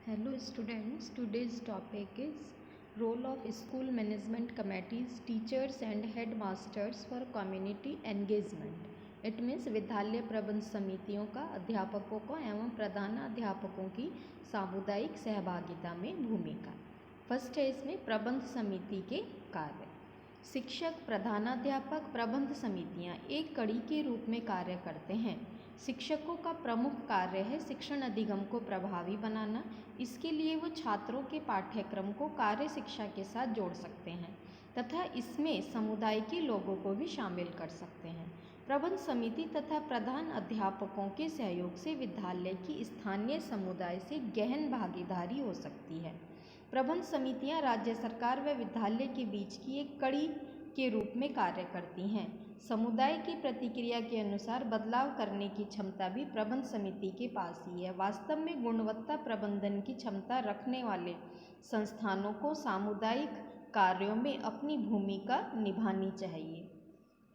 Hello students, today's topic is role of school management committees, teachers and headmasters for community engagement. It means विद्यालय प्रबंध समितियों का अध्यापकों को एवं प्रधानाध्यापकों की सामुदायिक सहभागिता में भूमिका। फर्स्ट है इसमें प्रबंध समिति के कार्य। शिक्षक, प्रधानाध्यापक, प्रबंध समितियां एक कड़ी के रूप में कार्य करते हैं। शिक्षकों का प्रमुख कार्य है शिक्षण अधिगम को प्रभावी बनाना। इसके लिए वो छात्रों के पाठ्यक्रम को कार्य शिक्षा के साथ जोड़ सकते हैं तथा इसमें समुदाय के लोगों को भी शामिल कर सकते हैं। प्रबंध समिति तथा प्रधान अध्यापकों के सहयोग से विद्यालय की स्थानीय समुदाय से गहन भागीदारी हो सकती है। प्रबंध समितियां राज्य सरकार व विद्यालय के बीच की एक कड़ी के रूप में कार्य करती हैं। समुदाय की प्रतिक्रिया के अनुसार बदलाव करने की क्षमता भी प्रबंध समिति के पास ही है। वास्तव में गुणवत्ता प्रबंधन की क्षमता रखने वाले संस्थानों को सामुदायिक कार्यों में अपनी भूमिका निभानी चाहिए।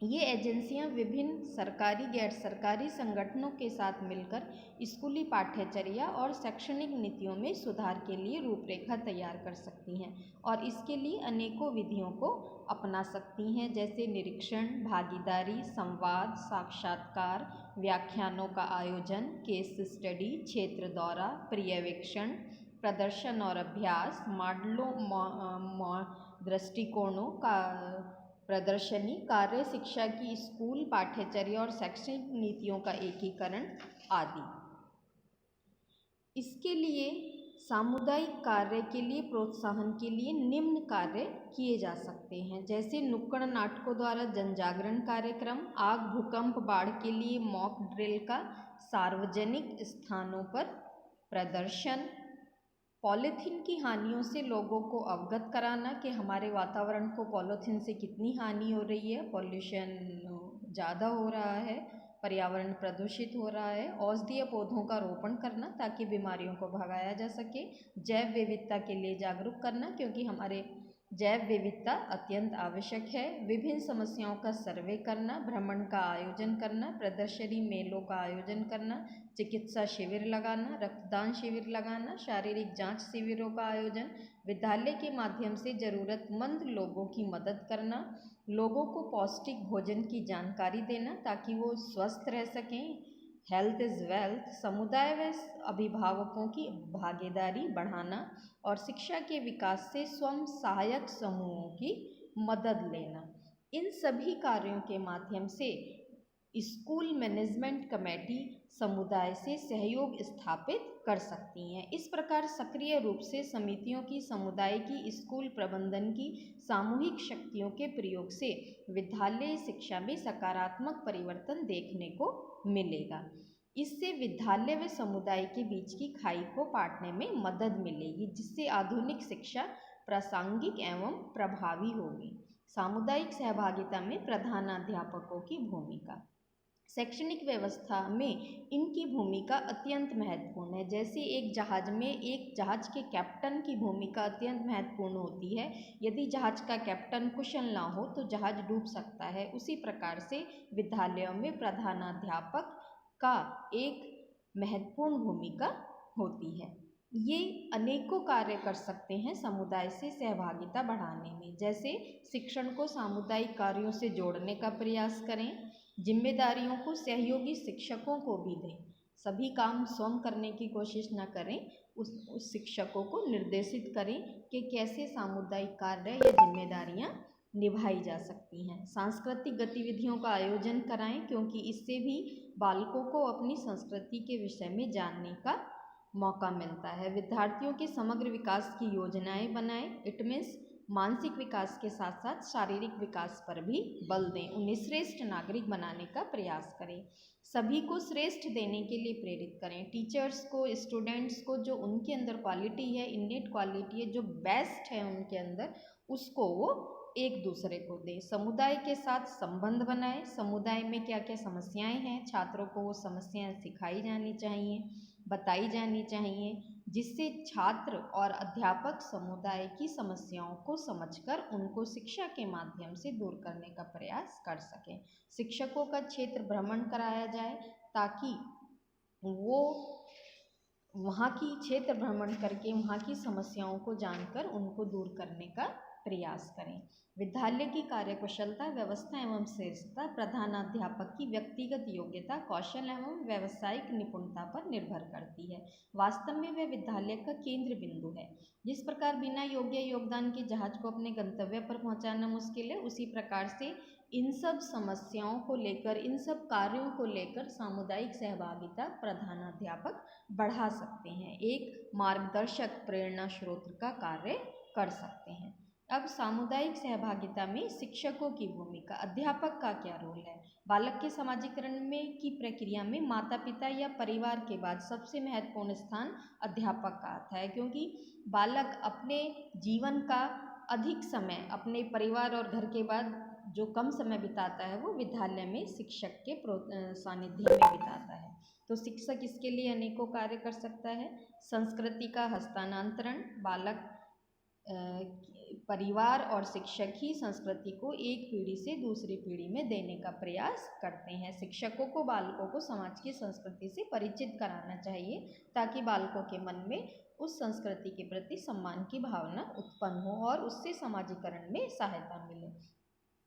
ये एजेंसियां विभिन्न सरकारी गैर सरकारी संगठनों के साथ मिलकर स्कूली पाठ्यचर्या और शैक्षणिक नीतियों में सुधार के लिए रूपरेखा तैयार कर सकती हैं और इसके लिए अनेकों विधियों को अपना सकती हैं, जैसे निरीक्षण, भागीदारी, संवाद, साक्षात्कार, व्याख्यानों का आयोजन, केस स्टडी, क्षेत्र दौरा, पर्यवेक्षण, प्रदर्शन और अभ्यास, मॉडलों, दृष्टिकोणों का प्रदर्शनी, कार्य शिक्षा की स्कूल पाठ्यचर्या और शैक्षणिक नीतियों का एकीकरण आदि। इसके लिए सामुदायिक कार्य के लिए प्रोत्साहन के लिए निम्न कार्य किए जा सकते हैं, जैसे नुक्कड़ नाटकों द्वारा जनजागरण कार्यक्रम, आग, भूकंप, बाढ़ के लिए मॉक ड्रिल का सार्वजनिक स्थानों पर प्रदर्शन, पॉलीथीन की हानियों से लोगों को अवगत कराना कि हमारे वातावरण को पॉलीथीन से कितनी हानि हो रही है, पॉल्यूशन ज़्यादा हो रहा है, पर्यावरण प्रदूषित हो रहा है। औषधीय पौधों का रोपण करना ताकि बीमारियों को भगाया जा सके। जैव विविधता के लिए जागरूक करना क्योंकि हमारे जैव विविधता अत्यंत आवश्यक है। विभिन्न समस्याओं का सर्वे करना, भ्रमण का आयोजन करना, प्रदर्शनी मेलों का आयोजन करना, चिकित्सा शिविर लगाना, रक्तदान शिविर लगाना, शारीरिक जांच शिविरों का आयोजन, विद्यालय के माध्यम से ज़रूरतमंद लोगों की मदद करना, लोगों को पौष्टिक भोजन की जानकारी देना ताकि वो स्वस्थ रह सकें। हेल्थ इज़ वेल्थ, समुदाय व अभिभावकों की भागीदारी बढ़ाना और शिक्षा के विकास से स्वयं सहायक समूहों की मदद लेना। इन सभी कार्यों के माध्यम से स्कूल मैनेजमेंट कमेटी समुदाय से सहयोग स्थापित कर सकती हैं। इस प्रकार सक्रिय रूप से समितियों की समुदाय की स्कूल प्रबंधन की सामूहिक शक्तियों के प्रयोग से विद्यालय शिक्षा में सकारात्मक परिवर्तन देखने को मिलेगा। इससे विद्यालय व समुदाय के बीच की खाई को पाटने में मदद मिलेगी, जिससे आधुनिक शिक्षा प्रासंगिक एवं प्रभावी होगी। सामुदायिक सहभागिता में प्रधानाध्यापकों की भूमिका। शैक्षणिक व्यवस्था में इनकी भूमिका अत्यंत महत्वपूर्ण है। जैसे एक जहाज में एक जहाज के कैप्टन की भूमिका अत्यंत महत्वपूर्ण होती है। यदि जहाज का कैप्टन कुशल ना हो तो जहाज डूब सकता है। उसी प्रकार से विद्यालयों में प्रधानाध्यापक का एक महत्वपूर्ण भूमिका होती है। ये अनेकों कार्य कर सकते हैं समुदाय से सहभागिता बढ़ाने में, जैसे शिक्षण को सामुदायिक कार्यों से जोड़ने का प्रयास करें, जिम्मेदारियों को सहयोगी शिक्षकों को भी दें, सभी काम स्वयं करने की कोशिश न करें, उस शिक्षकों को निर्देशित करें कि कैसे सामुदायिक कार्य या जिम्मेदारियां निभाई जा सकती हैं। सांस्कृतिक गतिविधियों का आयोजन कराएं क्योंकि इससे भी बालकों को अपनी संस्कृति के विषय में जानने का मौका मिलता है। विद्यार्थियों के समग्र विकास की योजनाएं बनाएं। इट मीन्स मानसिक विकास के साथ साथ शारीरिक विकास पर भी बल दें। उन्हें श्रेष्ठ नागरिक बनाने का प्रयास करें। सभी को श्रेष्ठ देने के लिए प्रेरित करें। टीचर्स को, स्टूडेंट्स को जो उनके अंदर क्वालिटी है, इननेट क्वालिटी है, जो बेस्ट है उनके अंदर, उसको वो एक दूसरे को दें। समुदाय के साथ संबंध बनाएं। समुदाय में क्या क्या समस्याएं हैं, छात्रों को वो समस्याएं सिखाई जानी चाहिए, बताई जानी चाहिए, जिससे छात्र और अध्यापक समुदाय की समस्याओं को समझकर उनको शिक्षा के माध्यम से दूर करने का प्रयास कर सकें। शिक्षकों का क्षेत्र भ्रमण कराया जाए ताकि वो वहाँ की क्षेत्र भ्रमण करके वहाँ की समस्याओं को जानकर उनको दूर करने का प्रयास करें। विद्यालय की कार्यकुशलता, व्यवस्था एवं श्रेष्ठता प्रधानाध्यापक की व्यक्तिगत योग्यता, कौशल एवं व्यावसायिक निपुणता पर निर्भर करती है। वास्तव में वह विद्यालय का केंद्र बिंदु है। जिस प्रकार बिना योग्य योगदान के जहाज को अपने गंतव्य पर पहुंचाना मुश्किल है, उसी प्रकार से इन सब समस्याओं को लेकर, इन सब कार्यों को लेकर सामुदायिक सहभागिता प्रधानाध्यापक बढ़ा सकते हैं, एक मार्गदर्शक प्रेरणा स्रोत का कार्य कर सकते हैं। अब सामुदायिक सहभागिता में शिक्षकों की भूमिका, अध्यापक का क्या रोल है? बालक के समाजीकरण में की प्रक्रिया में माता पिता या परिवार के बाद सबसे महत्वपूर्ण स्थान अध्यापक का आता है, क्योंकि बालक अपने जीवन का अधिक समय अपने परिवार और घर के बाद जो कम समय बिताता है वो विद्यालय में शिक्षक के सानिध्य में बिताता है। तो शिक्षक इसके लिए अनेकों कार्य कर सकता है। संस्कृति का हस्तांतरण, बालक परिवार और शिक्षक ही संस्कृति को एक पीढ़ी से दूसरी पीढ़ी में देने का प्रयास करते हैं। शिक्षकों को बालकों को समाज की संस्कृति से परिचित कराना चाहिए, ताकि बालकों के मन में उस संस्कृति के प्रति सम्मान की भावना उत्पन्न हो और उससे समाजीकरण में सहायता मिले।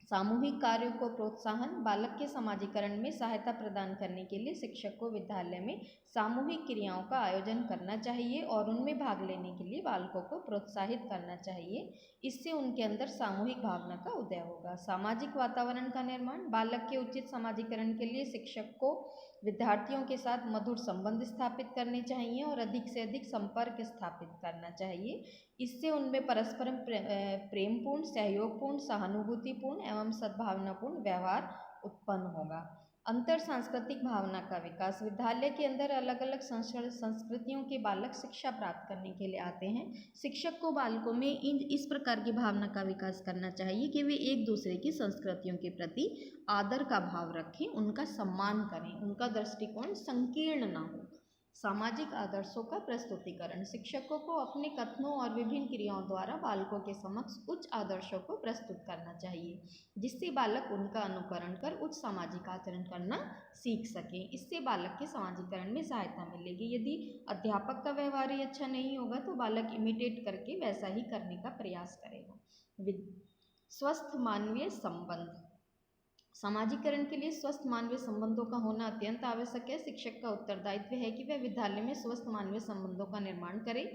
सामूहिक कार्यों को प्रोत्साहन, बालक के समाजीकरण में सहायता प्रदान करने के लिए शिक्षक को विद्यालय में सामूहिक क्रियाओं का आयोजन करना चाहिए और उनमें भाग लेने के लिए बालकों को प्रोत्साहित करना चाहिए। इससे उनके अंदर सामूहिक भावना का उदय होगा। सामाजिक वातावरण का निर्माण, बालक के उचित समाजीकरण के लिए शिक्षक को विद्यार्थियों के साथ मधुर संबंध स्थापित करने चाहिए और अधिक से अधिक संपर्क स्थापित करना चाहिए। इससे उनमें परस्पर प्रेमपूर्ण, सहयोगपूर्ण, सहानुभूतिपूर्ण एवं सद्भावनापूर्ण व्यवहार उत्पन्न होगा। अंतर सांस्कृतिक भावना का विकास, विद्यालय के अंदर अलग अलग संस्कृतियों के बालक शिक्षा प्राप्त करने के लिए आते हैं। शिक्षक को बालकों में इस प्रकार की भावना का विकास करना चाहिए कि वे एक दूसरे की संस्कृतियों के प्रति आदर का भाव रखें, उनका सम्मान करें, उनका दृष्टिकोण संकीर्ण ना हो। सामाजिक आदर्शों का प्रस्तुतिकरण, शिक्षकों को अपने कथनों और विभिन्न क्रियाओं द्वारा बालकों के समक्ष उच्च आदर्शों को प्रस्तुत करना चाहिए, जिससे बालक उनका अनुकरण कर उच्च सामाजिक आचरण करना सीख सकें। इससे बालक के समाजीकरण में सहायता मिलेगी। यदि अध्यापक का व्यवहार ही अच्छा नहीं होगा तो बालक इमिटेट करके वैसा ही करने का प्रयास करेगा। स्वस्थ मानवीय संबंध, समाजीकरण के लिए स्वस्थ मानवीय संबंधों का होना अत्यंत आवश्यक है। शिक्षक का उत्तरदायित्व है कि वह विद्यालय में स्वस्थ मानवीय संबंधों का निर्माण करे।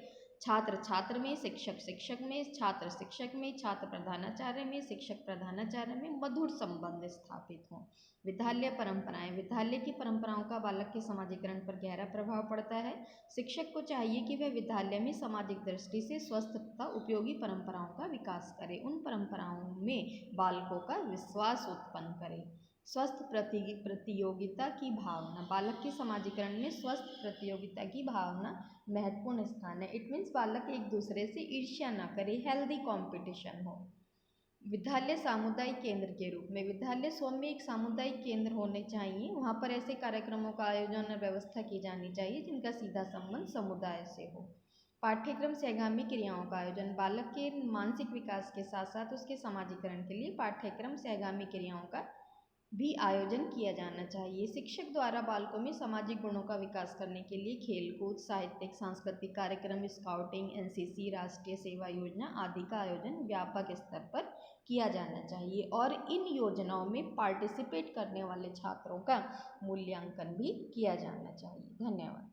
छात्र छात्र में, शिक्षक शिक्षक में, छात्र शिक्षक में, छात्र प्रधानाचार्य में, शिक्षक प्रधानाचार्य में मधुर संबंध स्थापित हों। विद्यालय परंपराएं, विद्यालय की परंपराओं का बालक के समाजीकरण पर गहरा प्रभाव पड़ता है। शिक्षक को चाहिए कि वह विद्यालय में सामाजिक दृष्टि से स्वस्थ तथा उपयोगी परंपराओं का विकास करे, उन परंपराओं में बालकों का विश्वास उत्पन्न करे। स्वस्थ प्रतियोगिता की भावना, बालक के समाजीकरण में स्वस्थ प्रतियोगिता की भावना महत्वपूर्ण स्थान है। इट मीन्स बालक एक दूसरे से ईर्ष्या ना करे, हेल्दी कंपटीशन हो। विद्यालय सामुदायिक केंद्र के रूप में, विद्यालय स्वयं में एक सामुदायिक केंद्र होने चाहिए। वहाँ पर ऐसे कार्यक्रमों का आयोजन और व्यवस्था की जानी चाहिए जिनका सीधा संबंध समुदाय से हो। पाठ्यक्रम सहगामी क्रियाओं का आयोजन, बालक के मानसिक विकास के साथ साथ उसके समाजीकरण के लिए पाठ्यक्रम सहगामी क्रियाओं का भी आयोजन किया जाना चाहिए। शिक्षक द्वारा बालकों में सामाजिक गुणों का विकास करने के लिए खेलकूद, साहित्यिक, सांस्कृतिक कार्यक्रम, स्काउटिंग, एनसीसी, राष्ट्रीय सेवा योजना आदि का आयोजन व्यापक स्तर पर किया जाना चाहिए और इन योजनाओं में पार्टिसिपेट करने वाले छात्रों का मूल्यांकन भी किया जाना चाहिए। धन्यवाद।